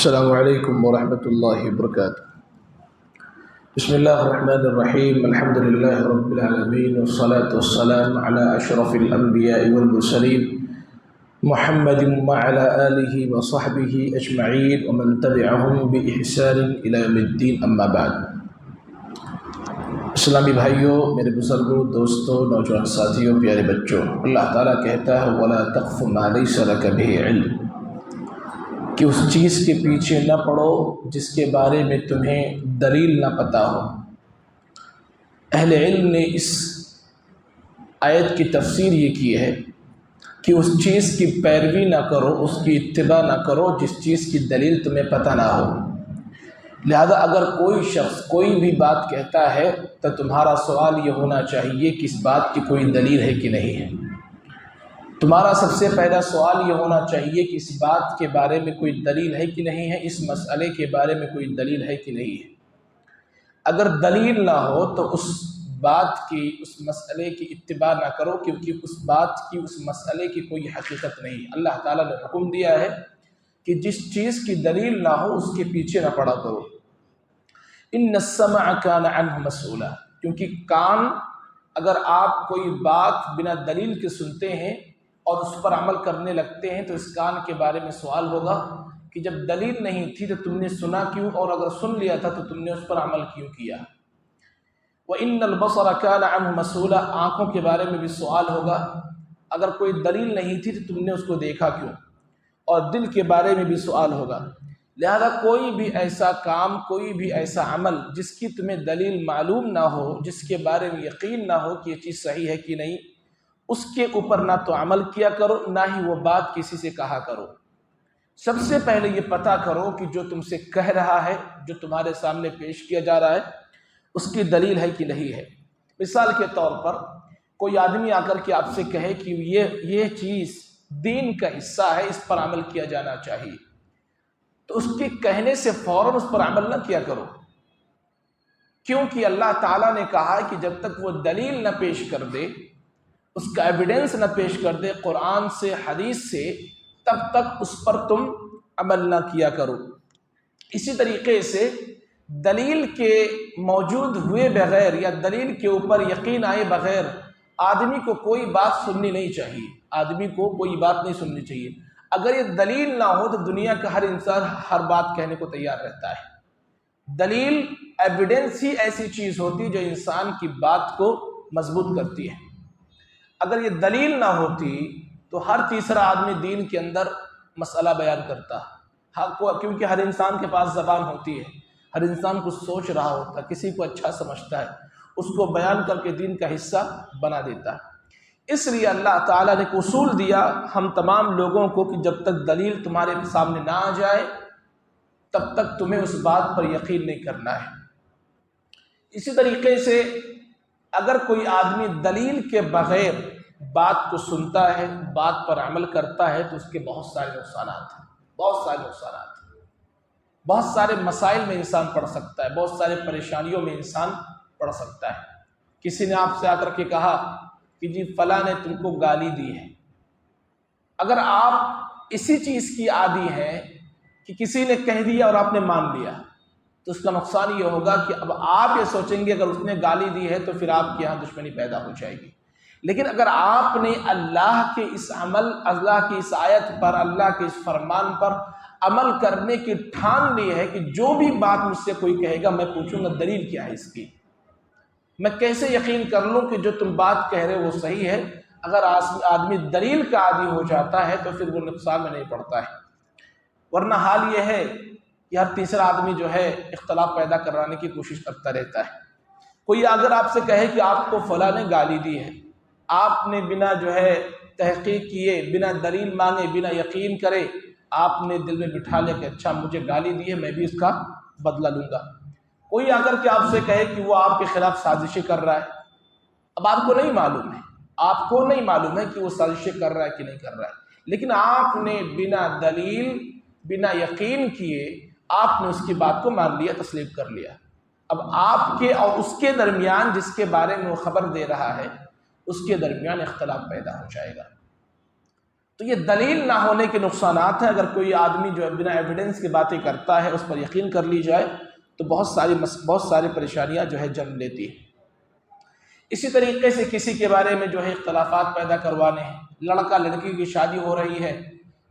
السلام علیکم ورحمۃ اللہ وبرکاتہ۔ بسم اللہ الرحمن الرحیم، الحمد للہ رب العالمین، والصلاة والسلام علی اشرف الانبیاء والمرسلین محمد وعلی آلہ وصحبہ اجمعین ومن تبعہم بإحسان الی یوم الدین، اما بعد۔ اسلامی بھائیوں، میرے بزرگوں، دوستوں، نوجوان ساتھیوں، پیارے بچوں، اللہ تعالیٰ کہتا ہے وَلَا تَقْفُ مَا لَيْسَ لَكَ بِهِ عِلْمٌ، کہ اس چیز کے پیچھے نہ پڑو جس کے بارے میں تمہیں دلیل نہ پتہ ہو۔ اہل علم نے اس آیت کی تفسیر یہ کی ہے کہ اس چیز کی پیروی نہ کرو، اس کی اتباع نہ کرو جس چیز کی دلیل تمہیں پتہ نہ ہو۔ لہذا اگر کوئی شخص کوئی بھی بات کہتا ہے تو تمہارا سوال یہ ہونا چاہیے کہ اس بات کی کوئی دلیل ہے کہ نہیں ہے۔ تمہارا سب سے پہلا سوال یہ ہونا چاہیے کہ اس بات کے بارے میں کوئی دلیل ہے کہ نہیں ہے، اس مسئلے کے بارے میں کوئی دلیل ہے کہ نہیں ہے۔ اگر دلیل نہ ہو تو اس بات کی، اس مسئلے کی اتباع نہ کرو، کیونکہ اس بات کی، اس مسئلے کی کوئی حقیقت نہیں۔ اللہ تعالیٰ نے حکم دیا ہے کہ جس چیز کی دلیل نہ ہو اس کے پیچھے نہ پڑا کرو۔ ان السمع کان عنہ مسئولا، کیونکہ کان، اگر آپ کوئی بات بنا دلیل کے سنتے ہیں اور اس پر عمل کرنے لگتے ہیں تو اس کان کے بارے میں سوال ہوگا کہ جب دلیل نہیں تھی تو تم نے سنا کیوں، اور اگر سن لیا تھا تو تم نے اس پر عمل کیوں کیا۔ وَإِنَّ الْبَصَرَ كَانَ عَنْهُ مَسْئُولًا، آنکھوں کے بارے میں بھی سوال ہوگا، اگر کوئی دلیل نہیں تھی تو تم نے اس کو دیکھا کیوں، اور دل کے بارے میں بھی سوال ہوگا۔ لہذا کوئی بھی ایسا کام، کوئی بھی ایسا عمل جس کی تمہیں دلیل معلوم نہ ہو، جس کے بارے میں یقین نہ ہو کہ یہ چیز صحیح ہے کہ نہیں، اس کے اوپر نہ تو عمل کیا کرو، نہ ہی وہ بات کسی سے کہا کرو۔ سب سے پہلے یہ پتہ کرو کہ جو تم سے کہہ رہا ہے، جو تمہارے سامنے پیش کیا جا رہا ہے، اس کی دلیل ہے کہ نہیں ہے۔ مثال کے طور پر کوئی آدمی آ کر کے آپ سے کہے کہ یہ چیز دین کا حصہ ہے، اس پر عمل کیا جانا چاہیے، تو اس کے کہنے سے فوراً اس پر عمل نہ کیا کرو، کیونکہ اللہ تعالیٰ نے کہا کہ جب تک وہ دلیل نہ پیش کر دے، اس کا ایویڈنس نہ پیش کر دے قرآن سے، حدیث سے، تب تک اس پر تم عمل نہ کیا کرو۔ اسی طریقے سے دلیل کے موجود ہوئے بغیر یا دلیل کے اوپر یقین آئے بغیر آدمی کو کوئی بات سننی نہیں چاہیے، آدمی کو کوئی بات نہیں سننی چاہیے۔ اگر یہ دلیل نہ ہو تو دنیا کا ہر انسان ہر بات کہنے کو تیار رہتا ہے۔ دلیل، ایویڈنس ہی ایسی چیز ہوتی جو انسان کی بات کو مضبوط کرتی ہے۔ اگر یہ دلیل نہ ہوتی تو ہر تیسرا آدمی دین کے اندر مسئلہ بیان کرتا، کیونکہ ہر انسان کے پاس زبان ہوتی ہے، ہر انسان کچھ سوچ رہا ہوتا ہے، کسی کو اچھا سمجھتا ہے، اس کو بیان کر کے دین کا حصہ بنا دیتا ہے۔ اس لیے اللہ تعالیٰ نے ایک اصول دیا ہم تمام لوگوں کو کہ جب تک دلیل تمہارے سامنے نہ آ جائے تب تک تمہیں اس بات پر یقین نہیں کرنا ہے۔ اسی طریقے سے اگر کوئی آدمی دلیل کے بغیر بات کو سنتا ہے، بات پر عمل کرتا ہے تو اس کے بہت سارے نقصانات ہیں، بہت سارے مسائل میں انسان پڑ سکتا ہے، بہت سارے پریشانیوں میں انسان پڑ سکتا ہے۔ کسی نے آپ سے آ کر کے کہا کہ جی فلاں نے تم کو گالی دی ہے، اگر آپ اسی چیز کی عادی ہیں کہ کسی نے کہہ دیا اور آپ نے مان لیا تو اس کا نقصان یہ ہوگا کہ اب آپ یہ سوچیں گے اگر اس نے گالی دی ہے تو پھر آپ کے یہاں دشمنی پیدا ہو جائے گی۔ لیکن اگر آپ نے اللہ کے اس عمل، اللہ کی اس آیت پر، اللہ کے اس فرمان پر عمل کرنے کی ٹھان لی ہے کہ جو بھی بات مجھ سے کوئی کہے گا میں پوچھوں گا دلیل کیا ہے اس کی، میں کیسے یقین کر لوں کہ جو تم بات کہہ رہے وہ صحیح ہے۔ اگر آدمی دلیل کا عادی ہو جاتا ہے تو پھر وہ نقصان میں نہیں پڑتا ہے۔ ورنہ حال یہ ہے کہ ہر تیسرا آدمی جو ہے اختلاف پیدا کرانے کی کوشش کرتا رہتا ہے۔ کوئی اگر آپ سے کہے کہ آپ کو فلاں نے گالی دی ہے، آپ نے بنا جو ہے تحقیق کیے، بنا دلیل مانگے، بنا یقین کرے آپ نے دل میں بٹھا لیا کہ اچھا مجھے گالی دی ہے، میں بھی اس کا بدلہ لوں گا۔ کوئی آ کر کے آپ سے کہے کہ وہ آپ کے خلاف سازشیں کر رہا ہے، اب آپ کو نہیں معلوم ہے، آپ کو نہیں معلوم ہے کہ وہ سازشیں کر رہا ہے کہ نہیں کر رہا ہے، لیکن آپ نے بنا دلیل، بنا یقین کیے آپ نے اس کی بات کو مان لیا، تسلیم کر لیا۔ اب آپ کے اور اس کے درمیان، جس کے بارے میں وہ خبر دے رہا ہے، اس کے درمیان اختلاف پیدا ہو جائے گا۔ تو یہ دلیل نہ ہونے کے نقصانات ہیں۔ اگر کوئی آدمی جو ہے بنا ایویڈنس کی باتیں کرتا ہے، اس پر یقین کر لی جائے تو بہت ساری پریشانیاں جو ہے جنم لیتی ہیں۔ اسی طریقے سے کسی کے بارے میں جو ہے اختلافات پیدا کروانے ہیں، لڑکا لڑکی کی شادی ہو رہی ہے،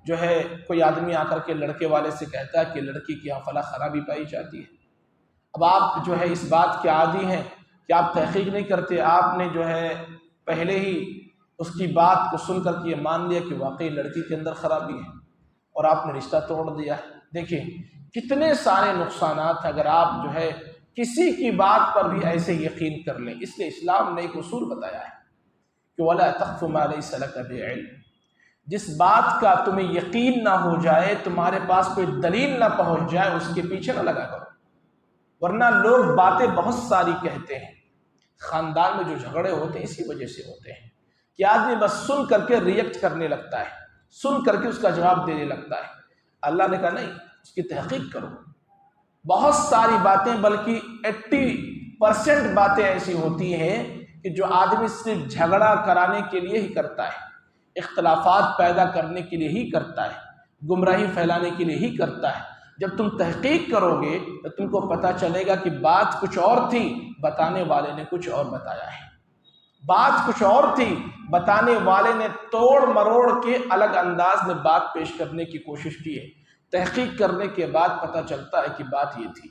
جو ہے کوئی آدمی آ کر کے لڑکے والے سے کہتا ہے کہ لڑکی کی یہاں فلاں خرابی پائی جاتی ہے۔ اب آپ جو ہے اس بات کے عادی ہیں کہ آپ تحقیق نہیں کرتے، آپ نے جو ہے پہلے ہی اس کی بات کو سن کر کے یہ مان لیا کہ واقعی لڑکی کے اندر خرابی ہے اور آپ نے رشتہ توڑ دیا۔ دیکھیں کتنے سارے نقصانات اگر آپ جو ہے کسی کی بات پر بھی ایسے یقین کر لیں۔ اس لیے اسلام نے ایک اصول بتایا ہے کہ وَلَا تَقْفُ مَا لَيْسَ لَكَ بِعِلْمٍ، جس بات کا تمہیں یقین نہ ہو جائے، تمہارے پاس کوئی دلیل نہ پہنچ جائے، اس کے پیچھے نہ لگا کرو۔ ورنہ لوگ باتیں بہت ساری کہتے ہیں، خاندان میں جو جھگڑے ہوتے ہیں اسی وجہ سے ہوتے ہیں کہ آدمی بس سن کر کے ریئیکٹ کرنے لگتا ہے، سن کر کے اس کا جواب دینے لگتا ہے۔ اللہ نے کہا نہیں، اس کی تحقیق کرو۔ بہت ساری باتیں، بلکہ 80% باتیں ایسی ہوتی ہیں کہ جو آدمی صرف جھگڑا کرانے کے لیے ہی کرتا ہے، اختلافات پیدا کرنے کے لیے ہی کرتا ہے، گمراہی پھیلانے کے لیے ہی کرتا ہے۔ جب تم تحقیق کرو گے تو تم کو پتہ چلے گا کہ بات کچھ اور تھی، بتانے والے نے کچھ اور بتایا ہے۔ بات کچھ اور تھی، بتانے والے نے توڑ مروڑ کے الگ انداز میں بات پیش کرنے کی کوشش کی ہے۔ تحقیق کرنے کے بعد پتہ چلتا ہے کہ بات یہ تھی۔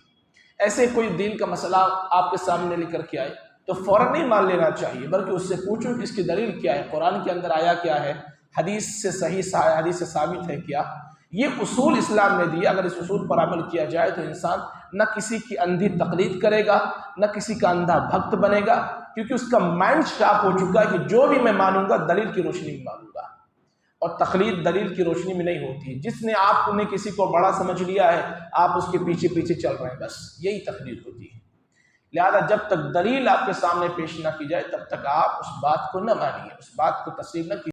ایسے کوئی دین کا مسئلہ آپ کے سامنے لے کر کے آئے تو فوراً نہیں مان لینا چاہیے، بلکہ اس سے پوچھو کہ اس کی دلیل کیا ہے، قرآن کے اندر آیا کیا ہے، حدیث سے صحیح حدیث سے ثابت ہے کیا۔ یہ اصول اسلام نے دیا، اگر اس اصول پر عمل کیا جائے تو انسان نہ کسی کی اندھی تقلید کرے گا، نہ کسی کا اندھا بھکت بنے گا، کیونکہ اس کا مائنڈ شارپ ہو چکا ہے کہ جو بھی میں مانوں گا دلیل کی روشنی میں مانوں گا، اور تقلید دلیل کی روشنی میں نہیں ہوتی۔ جس نے آپ نے کسی کو بڑا سمجھ لیا ہے، آپ اس کے پیچھے پیچھے چل رہے ہیں، بس یہی تقلید ہوتی ہے۔ لہذا جب تک دلیل آپ کے سامنے پیش نہ کی جائے تب تک آپ اس بات کو نہ مانیے، اس بات کو تسلیم نہ کیجیے۔